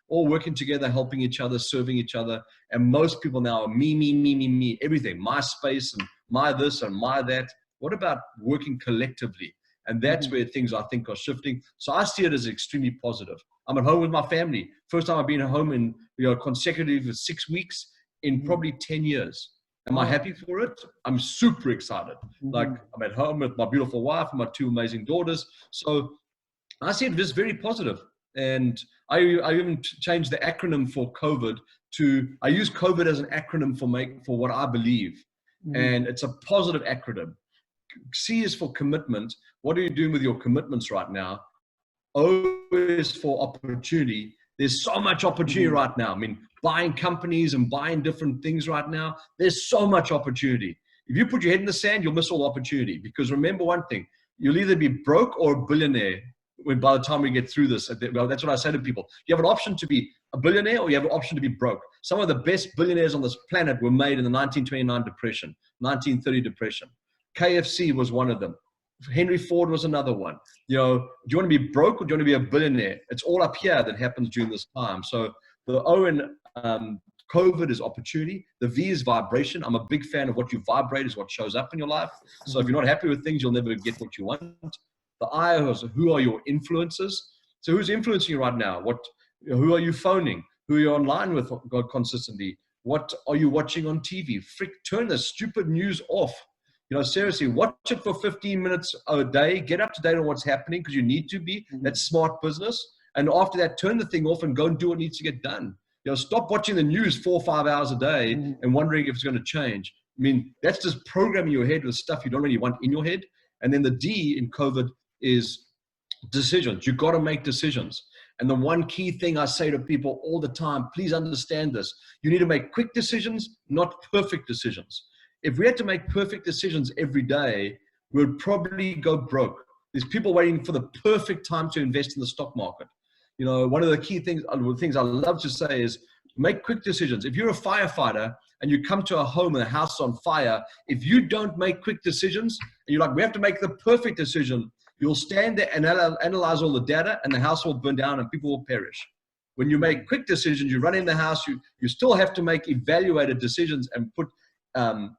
all working together, helping each other, serving each other. And most people now are me, everything, my space and my this and my that. What about working collectively? And that's where things I think are shifting. So I see it as extremely positive. I'm at home with my family. First time I've been at home in consecutive 6 weeks in probably 10 years. Am I happy for it? I'm super excited. Like I'm at home with my beautiful wife and my 2 amazing daughters. So I see it as very positive. And I even changed the acronym for COVID to, I use COVID as an acronym for what I believe. And it's a positive acronym. C is for commitment. What are you doing with your commitments right now? O is for opportunity. There's so much opportunity right now. I mean, buying companies and buying different things right now, there's so much opportunity. If you put your head in the sand, you'll miss all opportunity. Because remember one thing, you'll either be broke or a billionaire by the time we get through this. Well, that's what I say to people. You have an option to be a billionaire or you have an option to be broke. Some of the best billionaires on this planet were made in the 1929 depression, 1930 depression. KFC was one of them. Henry Ford was another one. Do you want to be broke or do you want to be a billionaire? It's all up here that happens during this time. So the O in COVID is opportunity. The V is vibration. I'm a big fan of what you vibrate is what shows up in your life. So if you're not happy with things, you'll never get what you want. The I is who are your influences. So who's influencing you right now? Who are you phoning? Who are you online with consistently? What are you watching on TV? Turn the stupid news off. Seriously, watch it for 15 minutes a day. Get up to date on what's happening because you need to be. That's smart business. And after that, turn the thing off and go and do what needs to get done. Stop watching the news 4 or 5 hours a day and wondering if it's going to change. I mean, that's just programming your head with stuff you don't really want in your head. And then the D in COVID is decisions. You've got to make decisions. And the one key thing I say to people all the time, please understand this. You need to make quick decisions, not perfect decisions. If we had to make perfect decisions every day, we'd probably go broke. There's people waiting for the perfect time to invest in the stock market. One of the key things I love to say is make quick decisions. If you're a firefighter and you come to a home and the house is on fire, if you don't make quick decisions and you're like, we have to make the perfect decision, you'll stand there and analyze all the data and the house will burn down and people will perish. When you make quick decisions, you run in the house, you still have to make evaluated decisions and put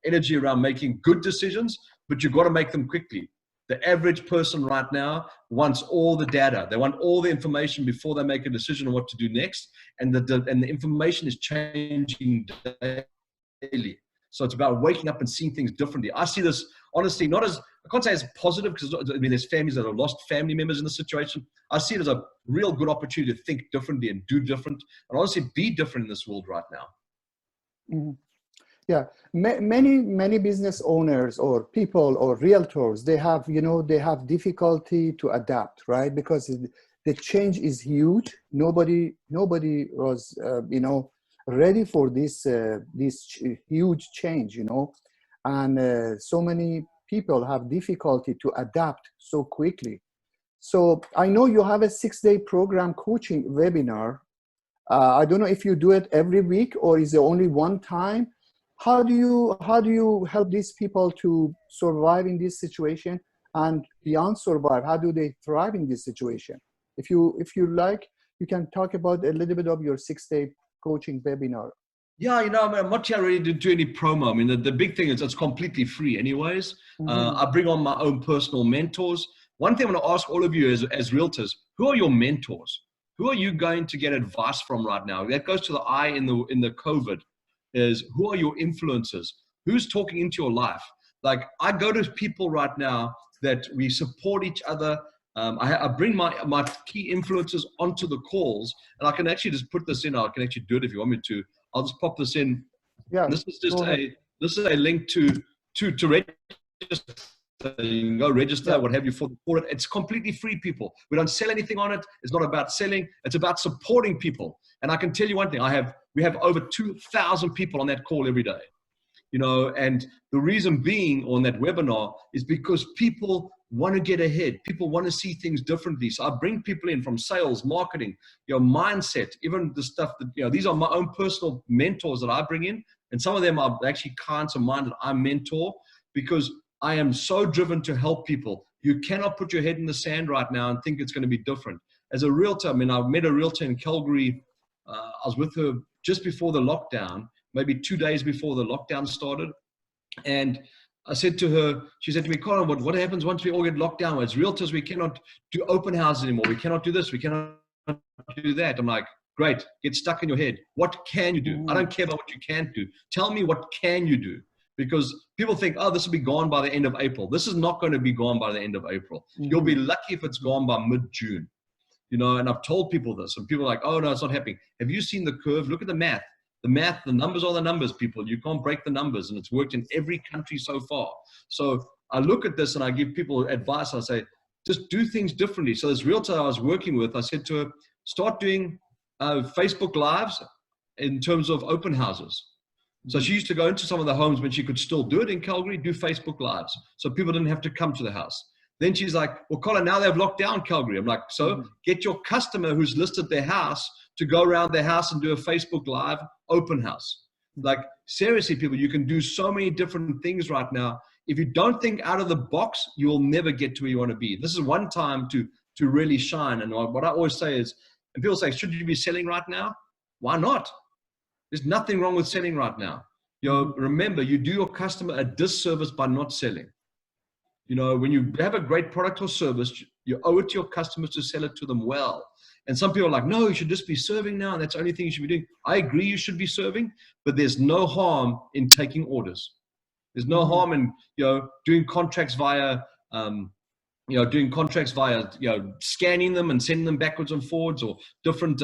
energy around making good decisions, but you've got to make them quickly. The average person right now wants all the data. They want all the information before they make a decision on what to do next. And the information is changing daily. So it's about waking up and seeing things differently. I see this, honestly, I can't say it's positive because there's families that have lost family members in this situation. I see it as a real good opportunity to think differently and do different and honestly be different in this world right now. Yeah, many business owners or people or realtors, they have difficulty to adapt, right? Because the change is huge. Nobody was ready for this huge change, and so many people have difficulty to adapt so quickly. So I know you have a 6-day program coaching webinar. I don't know if you do it every week or is it only one time. How do you help these people to survive in this situation and beyond survive? How do they thrive in this situation? If you like, you can talk about a little bit of your 6-day coaching webinar. Yeah, I'm not here ready to do any promo. I mean, the big thing is it's completely free anyways. I bring on my own personal mentors. One thing I'm going to ask all of you as realtors, who are your mentors? Who are you going to get advice from right now? That goes to the I in the COVID. Is who are your influencers? Who's talking into your life? Like I go to people right now that we support each other. I bring my key influencers onto the calls, and I can actually just put this in. I can actually do it if you want me to. I'll just pop this in. Yeah. This is a link to register. You can go register, what have you for it. It's completely free, people. We don't sell anything on it. It's not about selling. It's about supporting people. And I can tell you one thing. We have over 2,000 people on that call every day. And the reason being on that webinar is because people want to get ahead. People want to see things differently. So I bring people in from sales, marketing, mindset, even the stuff that, these are my own personal mentors that I bring in. And some of them are actually clients of mine that I mentor because I am so driven to help people. You cannot put your head in the sand right now and think it's going to be different. As a realtor, I met a realtor in Calgary I was with her just before the lockdown, maybe 2 days before the lockdown started. And I said to her, she said to me, Colin, what happens once we all get locked down? As realtors, we cannot do open houses anymore. We cannot do this. We cannot do that. I'm like, great, get stuck in your head. What can you do? I don't care about what you can't do. Tell me, what can you do? Because people think, oh, this will be gone by the end of April. This is not going to be gone by the end of April. You'll be lucky if it's gone by mid-June. You know, and I've told people this, and people are like, oh, no, it's not happening. Have you seen the curve? Look at the math. The numbers are the numbers, people. You can't break the numbers, and it's worked in every country so far. So I look at this and I give people advice. I say, just do things differently. So this realtor I was working with, I said to her, start doing Facebook Lives in terms of open houses. So she used to go into some of the homes when she could still do it in Calgary, do Facebook Lives. So people didn't have to come to the house. Then she's like, well, Colin, now they've locked down Calgary. I'm like, so get your customer who's listed their house to go around their house and do a Facebook Live open house. Like, seriously, people, you can do so many different things right now. If you don't think out of the box, you will never get to where you want to be. This is one time to really shine. And what I always say is, and people say, should you be selling right now? Why not? There's nothing wrong with selling right now. You know, remember, you do your customer a disservice by not selling. You know, when you have a great product or service, you owe it to your customers to sell it to them well. And some people are like, no, you should just be serving now, and that's the only thing you should be doing. I agree you should be serving, but there's no harm in taking orders. There's no harm in, you know, doing contracts via, scanning them and sending them backwards and forwards, or different,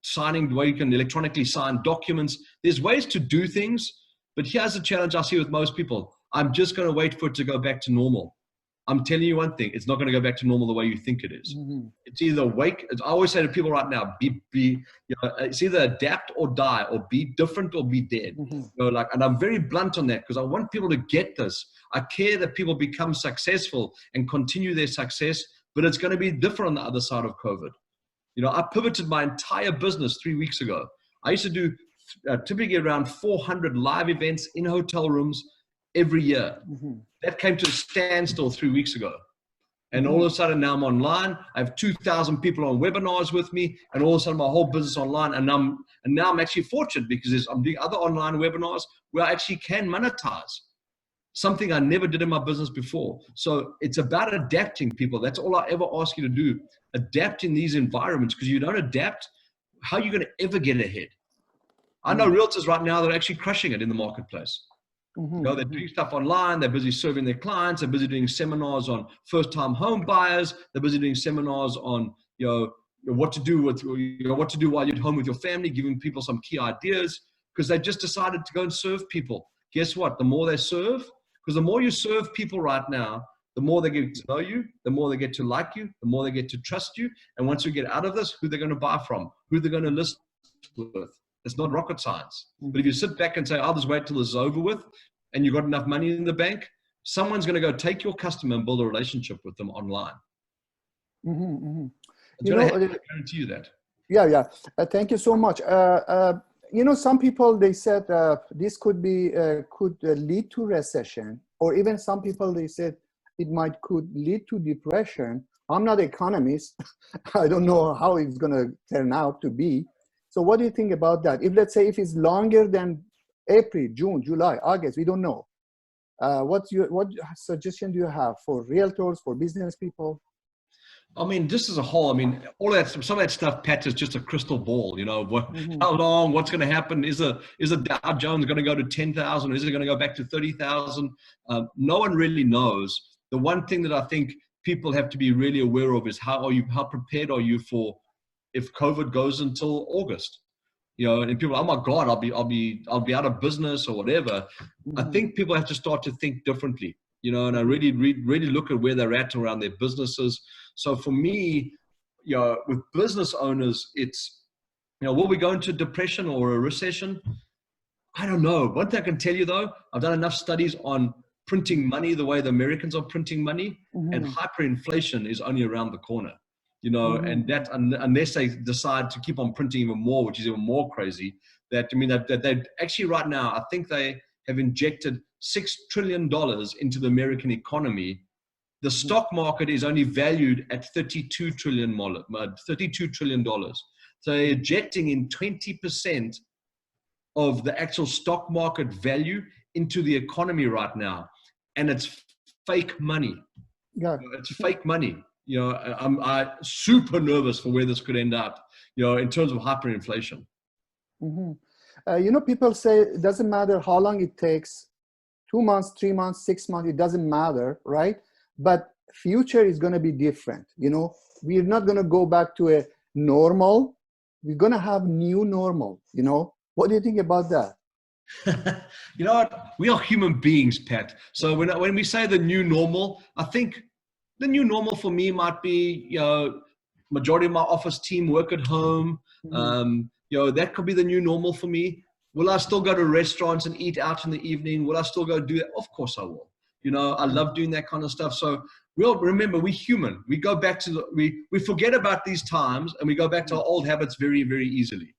signing, the way you can electronically sign documents. There's ways to do things, but here's the challenge I see with most people. I'm just going to wait for it to go back to normal. I'm telling you one thing, it's not going to go back to normal the way you think it is. It's either I always say to people right now, it's either adapt or die, or be different or be dead. You know, like, and I'm very blunt on that because I want people to get this. I care that people become successful and continue their success, but it's going to be different on the other side of COVID. You know, I pivoted my entire business 3 weeks ago. I used to do typically around 400 live events in hotel rooms every year. That came to a standstill 3 weeks ago. And all of a sudden now I'm online. I have 2,000 people on webinars with me, and all of a sudden my whole business online. And now I'm actually fortunate because I'm doing other online webinars where I actually can monetize something I never did in my business before. So it's about adapting, people. That's all I ever ask you to do. Adapt in these environments, because you don't adapt, how are you going to ever get ahead? I know realtors right now that are actually crushing it in the marketplace. You know, they're doing stuff online. They're busy serving their clients. They're busy doing seminars on first-time home buyers. They're busy doing seminars on, what to do while you're at home with your family, giving people some key ideas, because they just decided to go and serve people. Guess what? The more they serve, because the more you serve people right now, the more they get to know you, the more they get to like you, the more they get to trust you. And once you get out of this, who they're going to buy from, who they're going to list with. It's not rocket science. But if you sit back and say, I'll just wait till this is over with, and you've got enough money in the bank, someone's going to go take your customer and build a relationship with them online. I guarantee you that. Yeah. Thank you so much. Some people, they said this could lead to recession, or even some people, they said could lead to depression. I'm not an economist. I don't know how it's going to turn out to be. So what do you think about that? If, let's say, if it's longer than April, June, July, August, we don't know. What suggestion do you have for realtors, for business people? I mean, just as a whole, I mean, all that, some of that stuff, Pat, is just a crystal ball. You know, how long, what's going to happen? Is the Dow Jones going to go to 10,000? Is it going to go back to 30,000? No one really knows. The one thing that I think people have to be really aware of is how prepared are you for if COVID goes until August? You know, and people, oh my God, I'll be out of business or whatever. I think people have to start to think differently, you know, and I really look at where they're at around their businesses. So for me, you know, with business owners, it's, you know, will we go into depression or a recession? I don't know. One thing I can tell you though, I've done enough studies on printing money the way the Americans are printing money, and hyperinflation is only around the corner. You know, and that unless they decide to keep on printing even more, which is even more crazy, that they actually right now, I think they have injected $6 trillion into the American economy. The stock market is only valued at $32 trillion. So So they're ejecting in 20% of the actual stock market value into the economy right now. And it's fake money. Yeah. It's fake money. I'm super nervous for where this could end up, in terms of hyperinflation. People say it doesn't matter how long it takes, 2 months, 3 months, 6 months, it doesn't matter, right? But future is going to be different. We're not going to go back to a normal. We're going to have new normal. What do you think about that? You know what? We are human beings, Pat. So when we say the new normal, I think the new normal for me might be, majority of my office team work at home. That could be the new normal for me. Will I still go to restaurants and eat out in the evening? Will I still go do that? Of course I will. I love doing that kind of stuff. So remember, we're human. We go back to we forget about these times and we go back to our old habits very, very easily.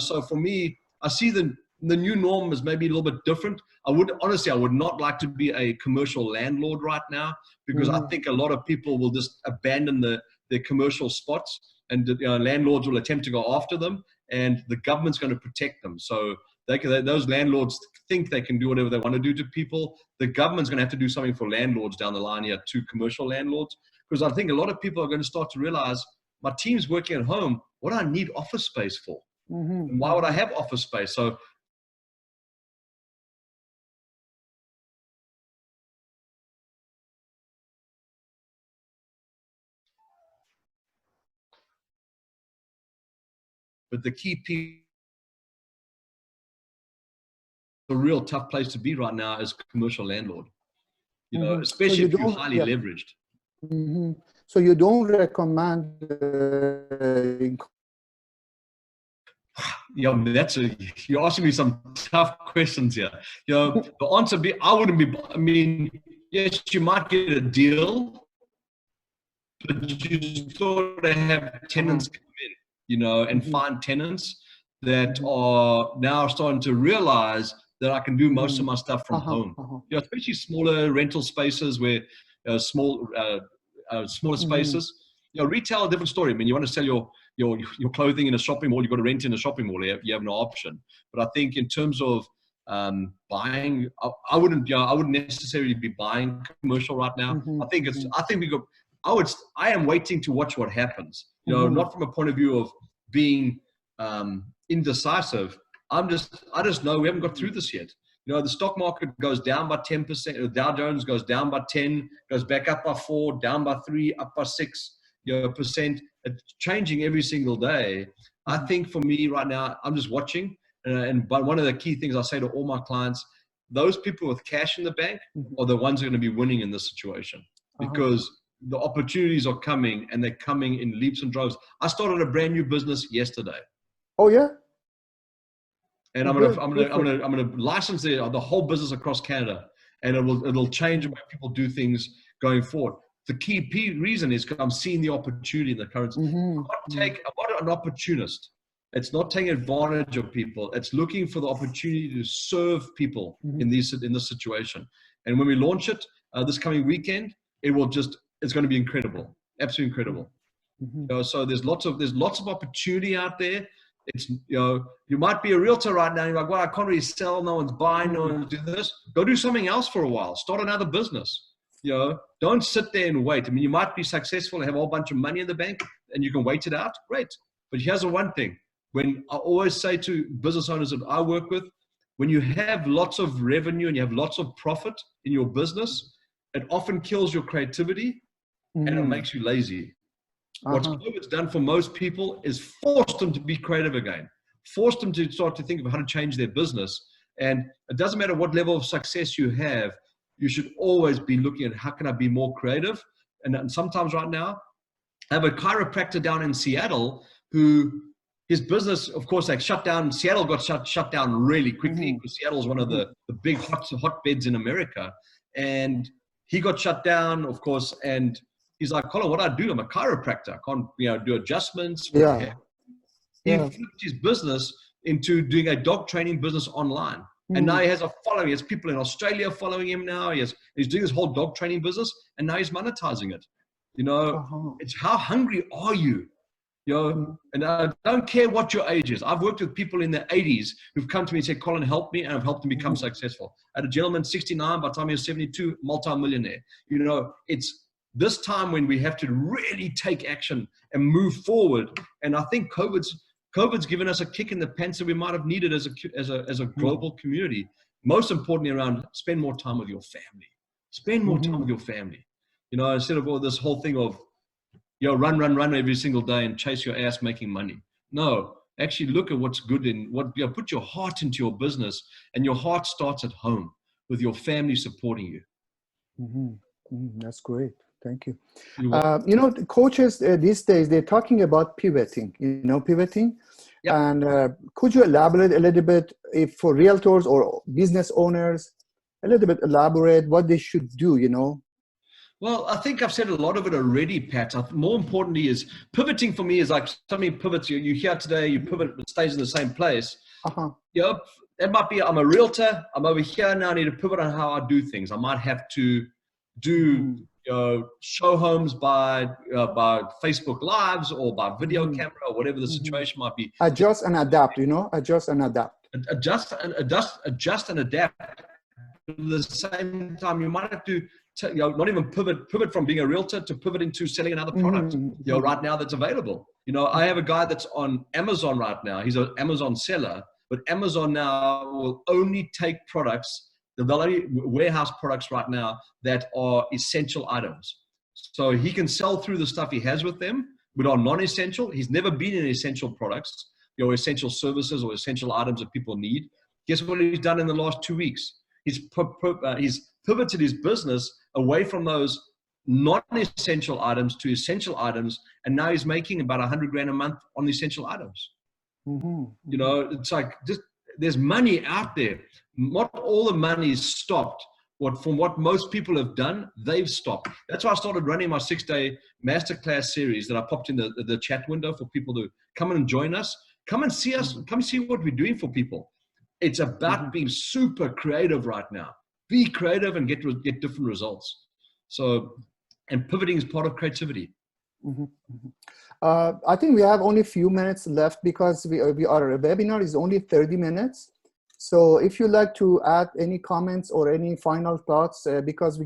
So for me, I see the new norm is maybe a little bit different. I would not like to be a commercial landlord right now, because I think a lot of people will just abandon their commercial spots, and landlords will attempt to go after them, and the government's going to protect them. So those landlords think they can do whatever they want to do to people. The government's going to have to do something for landlords down the line here, to commercial landlords, because I think a lot of people are going to start to realize, my team's working at home. What do I need office space for? And why would I have office space? So but the key piece, a real tough place to be right now is commercial landlord, especially if you're highly leveraged. So you don't recommend you're asking me some tough questions here. The answer be, yes, you might get a deal, but you sort of have tenants come in, and find tenants that are now starting to realize that I can do most of my stuff from home. Especially smaller rental spaces where smaller spaces. Retail, a different story. You want to sell your clothing in a shopping mall, you've got to rent in a shopping mall. You have no option. But I think in terms of buying, I wouldn't necessarily be buying commercial right now. I am waiting to watch what happens. Not from a point of view of being indecisive. I just know we haven't got through this yet. The stock market goes down by 10%. The Dow Jones goes down by 10, goes back up by 4, down by 3, up by 6 percent. It's changing every single day. I think for me right now, I'm just watching. But one of the key things I say to all my clients, those people with cash in the bank are the ones who are going to be winning in this situation, because the opportunities are coming, and they're coming in leaps and droves. I started a brand new business yesterday. Oh yeah. And I'm gonna license the whole business across Canada, and it'll change the way people do things going forward. The key reason is because I'm seeing the opportunity in the currency. I'm not an opportunist. It's not taking advantage of people. It's looking for the opportunity to serve people in this situation. And when we launch it this coming weekend, it's going to be incredible, absolutely incredible. So there's lots of opportunity out there. It's you might be a realtor right now. You're like, well, I can't really sell. No one's buying. No one's doing this. Go do something else for a while. Start another business. Don't sit there and wait. You might be successful and have a whole bunch of money in the bank, and you can wait it out. Great. But here's the one thing. When I always say to business owners that I work with, when you have lots of revenue and you have lots of profit in your business, it often kills your creativity and it makes you lazy. What COVID's done for most people is forced them to be creative again, forced them to start to think of how to change their business. And it doesn't matter what level of success you have, you should always be looking at how can I be more creative. And sometimes right now, I have a chiropractor down in Seattle who his business, of course, like shut down. Seattle got shut down really quickly because Seattle is one of the big hotbeds in America. And he got shut down, of course, and he's like, Colin, what do I do? I'm a chiropractor. I can't, do adjustments. Yeah. He flipped his business into doing a dog training business online. And now he has a following. He has people in Australia following him now. He's doing his whole dog training business, and now he's monetizing it. It's how hungry are you You know, and I don't care what your age is. I've worked with people in their 80s who've come to me and said, Colin, help me, and I've helped them become successful. I had a gentleman, 69, by the time he was 72, multi-millionaire. You know, it's this time when we have to really take action and move forward. And I think COVID's given us a kick in the pants that we might have needed as a global community. Most importantly, around spend more time with your family. Spend more time with your family. You know, instead of all this whole thing of, you know, run every single day and chase your ass making money. No, actually look at what's good in what, you know, put your heart into your business, and your heart starts at home with your family supporting you. That's great. Thank you. You know, the coaches these days, they're talking about pivoting, you know, pivoting. Yep. And could you elaborate a little bit, if for realtors or business owners, a little bit elaborate what they should do, you know? Well, I think I've said a lot of it already, Pat. More importantly is pivoting for me is like something pivots. You hear today, you pivot, it stays in the same place. You know, that might be, I'm a realtor. I'm over here now. I need to pivot on how I do things. I might have to do show homes by Facebook Lives or by video camera or whatever the situation might be. Adjust and adapt, you know, adjust and adapt. Adjust and adapt. At the same time, you might have to, you know, not even pivot from being a realtor to pivot into selling another product, you know, right now that's available. You know, I have a guy that's on Amazon right now. He's an Amazon seller, but Amazon now will only take products, they'll only warehouse products right now that are essential items. So he can sell through the stuff he has with them, but are non-essential. He's never been in essential products, you know, essential services or essential items that people need. Guess what he's done in the last 2 weeks? He's pivoted his business away from those non-essential items to essential items, and now he's making about $100,000 a month on essential items. You know, it's like just there's money out there. Not all the money is stopped. From what most people have done, they've stopped. That's why I started running my 6-day masterclass series that I popped in the chat window for people to come and join us. Come and see us. Come see what we're doing for people. It's about being super creative right now. Be creative and get different results. So, and pivoting is part of creativity. I think we have only a few minutes left because our webinar is only 30 minutes. So if you'd like to add any comments or any final thoughts, because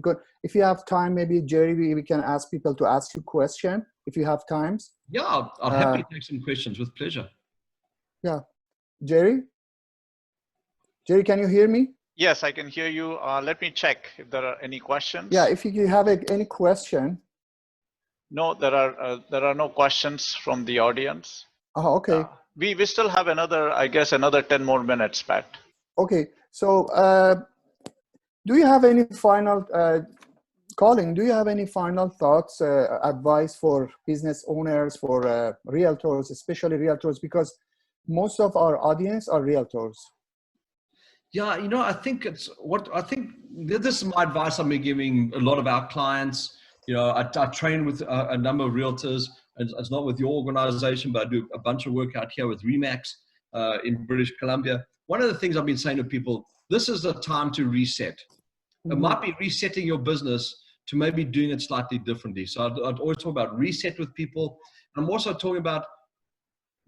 if you have time, maybe Jerry, we can ask people to ask you questions if you have times. Yeah, I'll happily take some questions with pleasure. Yeah. Jerry, can you hear me? Yes, I can hear you. Let me check if there are any questions. Yeah, if you have any question. No, there are no questions from the audience. Oh, okay. We still have another 10 more minutes, Pat. Okay, so do you have any final, Colin, do you have any final thoughts, advice for business owners, for realtors, especially realtors, because most of our audience are realtors? Yeah, you know, I think this is my advice I've been giving a lot of our clients. You know, I train with a number of realtors. It's not with your organization, but I do a bunch of work out here with Remax in British Columbia. One of the things I've been saying to people, this is the time to reset. It might be resetting your business to maybe doing it slightly differently. So I'd always talk about reset with people. I'm also talking about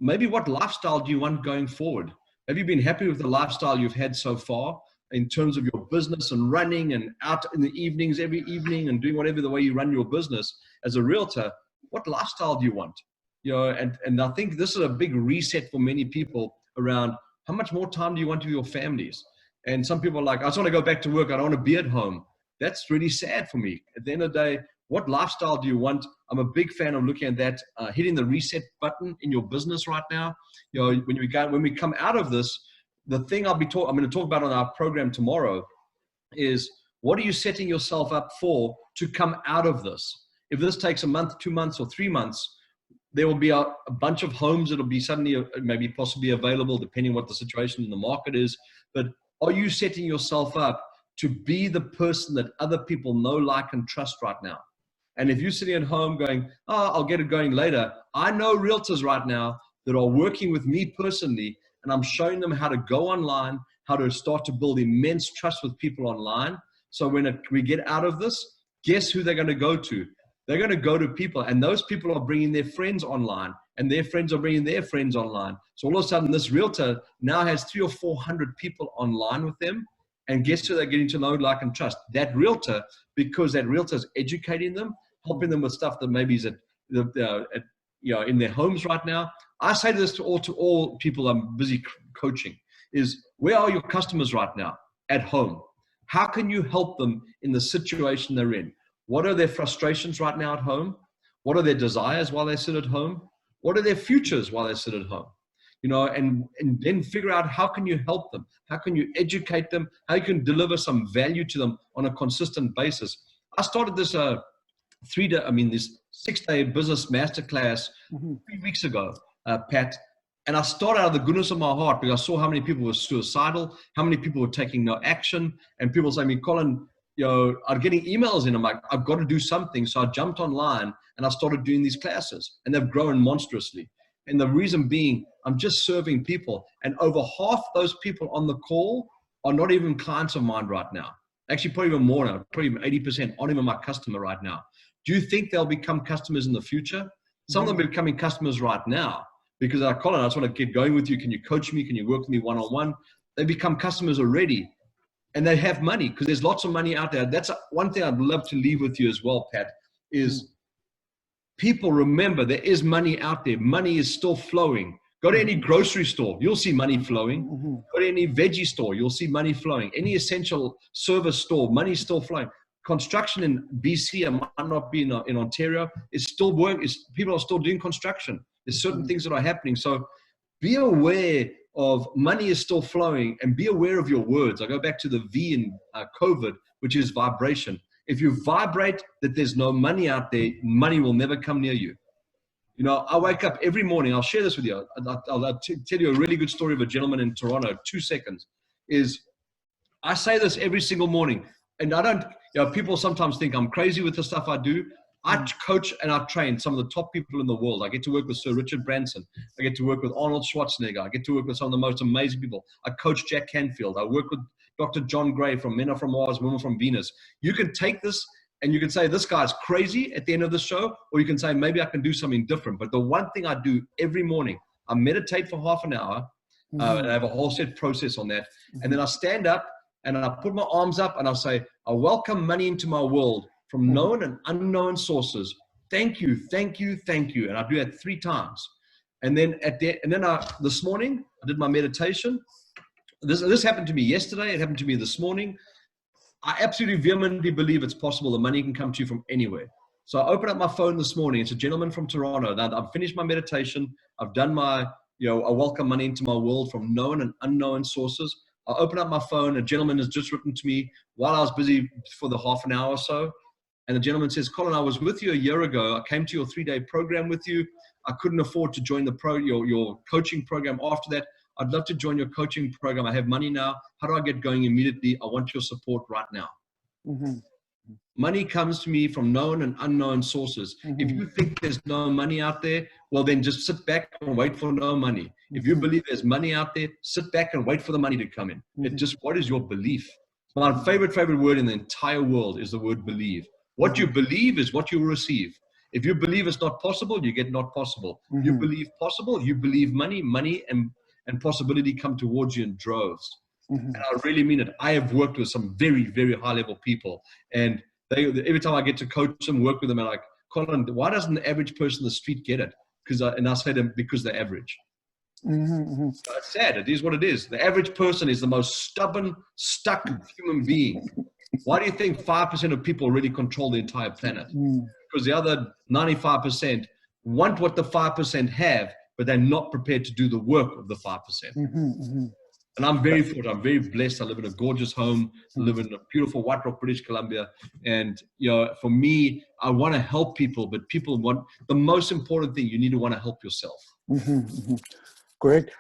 maybe what lifestyle do you want going forward? Have you been happy with the lifestyle you've had so far in terms of your business and running and out in the evenings, every evening, and doing whatever the way you run your business as a realtor? What lifestyle do you want? You know, and I think this is a big reset for many people around how much more time do you want with your families? And some people are like, I just want to go back to work. I don't want to be at home. That's really sad for me. At the end of the day, what lifestyle do you want? I'm a big fan of looking at that, hitting the reset button in your business right now. You know, when we come out of this, the thing I'm going to talk about on our program tomorrow is what are you setting yourself up for to come out of this? If this takes a month, 2 months, or 3 months, there will be a bunch of homes that will be suddenly maybe possibly available depending on what the situation in the market is. But are you setting yourself up to be the person that other people know, like, and trust right now? And if you're sitting at home going, oh, I'll get it going later. I know realtors right now that are working with me personally, and I'm showing them how to go online, how to start to build immense trust with people online. So when we get out of this, guess who they're going to go to? They're going to go to people, and those people are bringing their friends online, and their friends are bringing their friends online. So all of a sudden, this realtor now has 300 or 400 people online with them. And guess who they're getting to know, like, and trust? That realtor, because that realtor is educating them, helping them with stuff that maybe is in their homes right now. I say this to all people I'm busy coaching is, where are your customers right now at home? How can you help them in the situation they're in? What are their frustrations right now at home? What are their desires while they sit at home? What are their futures while they sit at home? And then figure out, how can you help them? How can you educate them? How you can deliver some value to them on a consistent basis? I started this this 6-day business masterclass 3 weeks ago, Pat. And I started out of the goodness of my heart because I saw how many people were suicidal, how many people were taking no action, and people saying, Colin, I'm getting emails in. I'm like, I've got to do something. So I jumped online and I started doing these classes, and they've grown monstrously. And the reason being, I'm just serving people, and over half those people on the call are not even clients of mine right now. Actually, probably even more now, probably even 80% aren't even my customer right now. Do you think they'll become customers in the future? Some of them are becoming customers right now because they're like, Colin, I just want to get going with you. Can you coach me? Can you work with me one-on-one? They become customers already, and they have money because there's lots of money out there. That's one thing I'd love to leave with you as well, Pat, is people remember there is money out there. Money is still flowing. Go to any grocery store, you'll see money flowing. Go to any veggie store, you'll see money flowing. Any essential service store, money's still flowing. Construction in BC, it might not be in Ontario, is still working. People are still doing construction. There's certain things that are happening. So be aware of money is still flowing, and be aware of your words. I go back to the V in COVID, which is vibration. If you vibrate that there's no money out there, money will never come near you. I wake up every morning. I'll share this with you. I'll tell you a really good story of a gentleman in Toronto. 2 seconds. I say this every single morning, and I don't. People sometimes think I'm crazy with the stuff I do. I coach and I train some of the top people in the world. I get to work with Sir Richard Branson. I get to work with Arnold Schwarzenegger. I get to work with some of the most amazing people. I coach Jack Canfield. I work with Dr. John Gray from Men Are From Mars, Women From Venus. You can take this and you can say, this guy's crazy at the end of the show, or you can say, maybe I can do something different. But the one thing I do every morning, I meditate for half an hour, and I have a whole set process on that. And then I stand up and I put my arms up and I say, I welcome money into my world from known and unknown sources. Thank you, thank you, thank you. And I do that 3 times. And then this morning, I did my meditation. This happened to me yesterday. It happened to me this morning. I absolutely vehemently believe it's possible that money can come to you from anywhere. So I opened up my phone this morning. It's a gentleman from Toronto. Now I've finished my meditation. I've done my, I welcome money into my world from known and unknown sources. I open up my phone. A gentleman has just written to me while I was busy for the half an hour or so. And the gentleman says, Colin, I was with you a year ago. I came to your 3-day program with you. I couldn't afford to join your coaching program after that. I'd love to join your coaching program. I have money now. How do I get going immediately? I want your support right now. Money comes to me from known and unknown sources. If you think there's no money out there, well, then just sit back and wait for no money. If you believe there's money out there, sit back and wait for the money to come in. What is your belief? My favorite word in the entire world is the word believe. What you believe is what you will receive. If you believe it's not possible, you get not possible. You believe possible, you believe money and possibility come towards you in droves. And I really mean it. I have worked with some very, very high level people, and every time I get to coach them, work with them, I'm like, Colin, why doesn't the average person in the street get it? And I say to them, because they're average. So it's sad. It is what it is. The average person is the most stubborn, stuck human being. Why do you think 5% of people really control the entire planet? Because the other 95% want what the 5% have, but they're not prepared to do the work of the 5%. And I'm very fortunate. I'm very blessed. I live in a gorgeous home. I live in a beautiful White Rock, British Columbia. And, for me, I want to help people, but people want the most important thing. You need to want to help yourself. Great.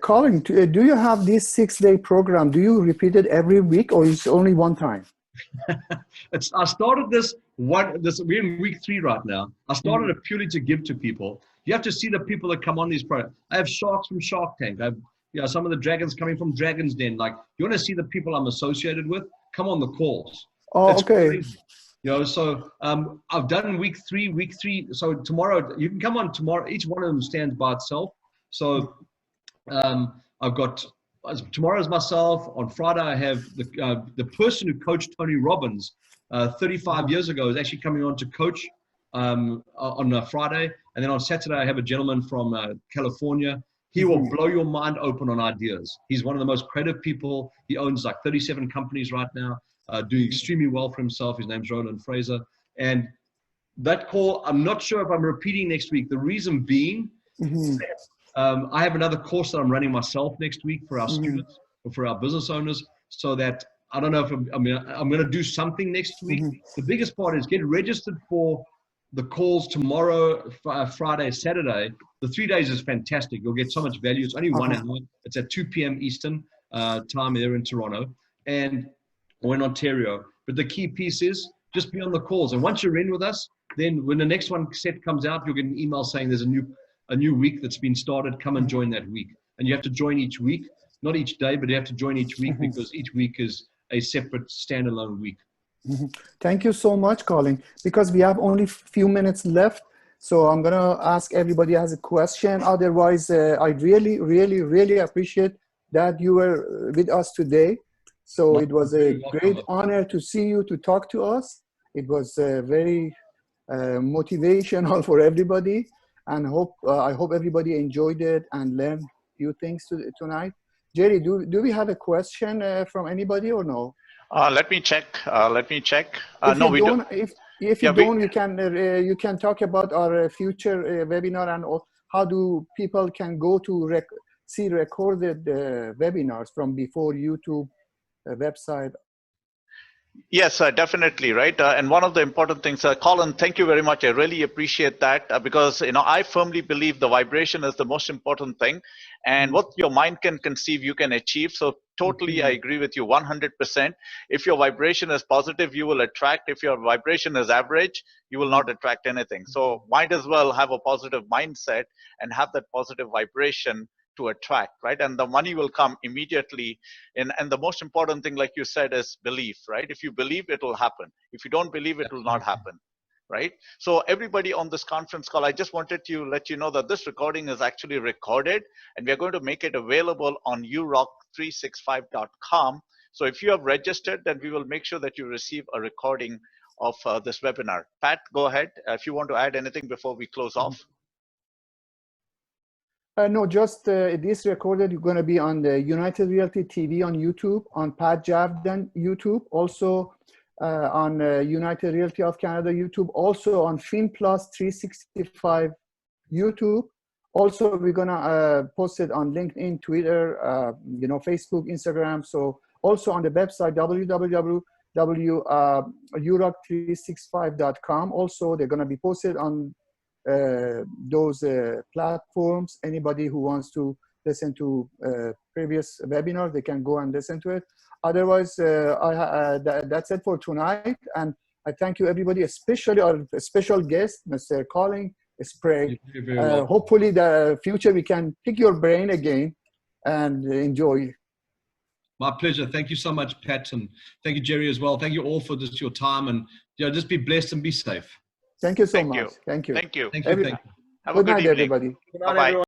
Colin, do you have this 6-day program? Do you repeat it every week, or is it only one time? I started we're in week 3 right now. I started it purely to give to people. You have to see the people that come on these programs. I have sharks from Shark Tank. I have some of the dragons coming from Dragon's Den. Like, you want to see the people I'm associated with? Come on the calls. Oh, okay. Crazy. You know, so I've done week three. So tomorrow, you can come on tomorrow. Each one of them stands by itself. So I've got, tomorrow's myself. On Friday, I have the person who coached Tony Robbins 35 years ago is actually coming on to coach on a Friday. And then on Saturday, I have a gentleman from California. He will blow your mind open on ideas. He's one of the most creative people. He owns like 37 companies right now, doing extremely well for himself. His name's Roland Fraser. And that call, I'm not sure if I'm repeating next week. The reason being, I have another course that I'm running myself next week for our students or for our business owners, so that I don't know if I'm going to do something next week. The biggest part is get registered for the calls tomorrow, Friday, Saturday. The 3 days is fantastic. You'll get so much value. It's only 1 hour. It's at 2 p.m. Eastern time here in Toronto and or in Ontario. But the key piece is just be on the calls. And once you're in with us, then when the next one set comes out, you'll get an email saying there's a new week that's been started. Come and join that week. And you have to join each week, not each day, but you have to join each week because each week is a separate standalone week. Thank you so much, Colin. Because we have only a few minutes left, so I'm going to ask everybody who has a question. Otherwise, I really, really, really appreciate that you were with us today. So it was a great honor to see you, to talk to us. It was very motivational for everybody, and I hope everybody enjoyed it and learned a few things tonight. Jerry, do we have a question from anybody or no? Let me check. No, we don't. If you don't, you can talk about our future webinar and how do people can go to see recorded webinars from before YouTube website. Yes, definitely, right? And one of the important things, Colin, thank you very much. I really appreciate that because, I firmly believe the vibration is the most important thing. And what your mind can conceive, you can achieve. So totally, I agree with you 100%. If your vibration is positive, you will attract. If your vibration is average, you will not attract anything. So might as well have a positive mindset and have that positive vibration to attract, right? And the money will come immediately. And the most important thing, like you said, is belief, right? If you believe, it will happen. If you don't believe, it will not happen, right? So everybody on this conference call, I just wanted to let you know that this recording is actually recorded and we're going to make it available on urock365.com. So if you have registered, then we will make sure that you receive a recording of this webinar. Pat, go ahead. If you want to add anything before we close off. No, just this recorded. You're going to be on the United Realty TV on YouTube, on Pat Javdan YouTube, also on United Realty of Canada YouTube, also on FinPlus 365 YouTube. Also, we're going to post it on LinkedIn, Twitter, Facebook, Instagram. So also on the website, www.urock365.com. Also, they're going to be posted on those platforms. Anybody who wants to listen to previous webinars, they can go and listen to it. Otherwise, that's it for tonight. And I thank you, everybody, especially our special guest, Mr. Colin Sprake. Hopefully, the future we can pick your brain again and enjoy. My pleasure. Thank you so much, Pat, and thank you, Jerry, as well. Thank you all for just your time, and just be blessed and be safe. Thank you so much. Thank you. Thank you. Thank you. Have a good night, evening. everybody. Bye-bye.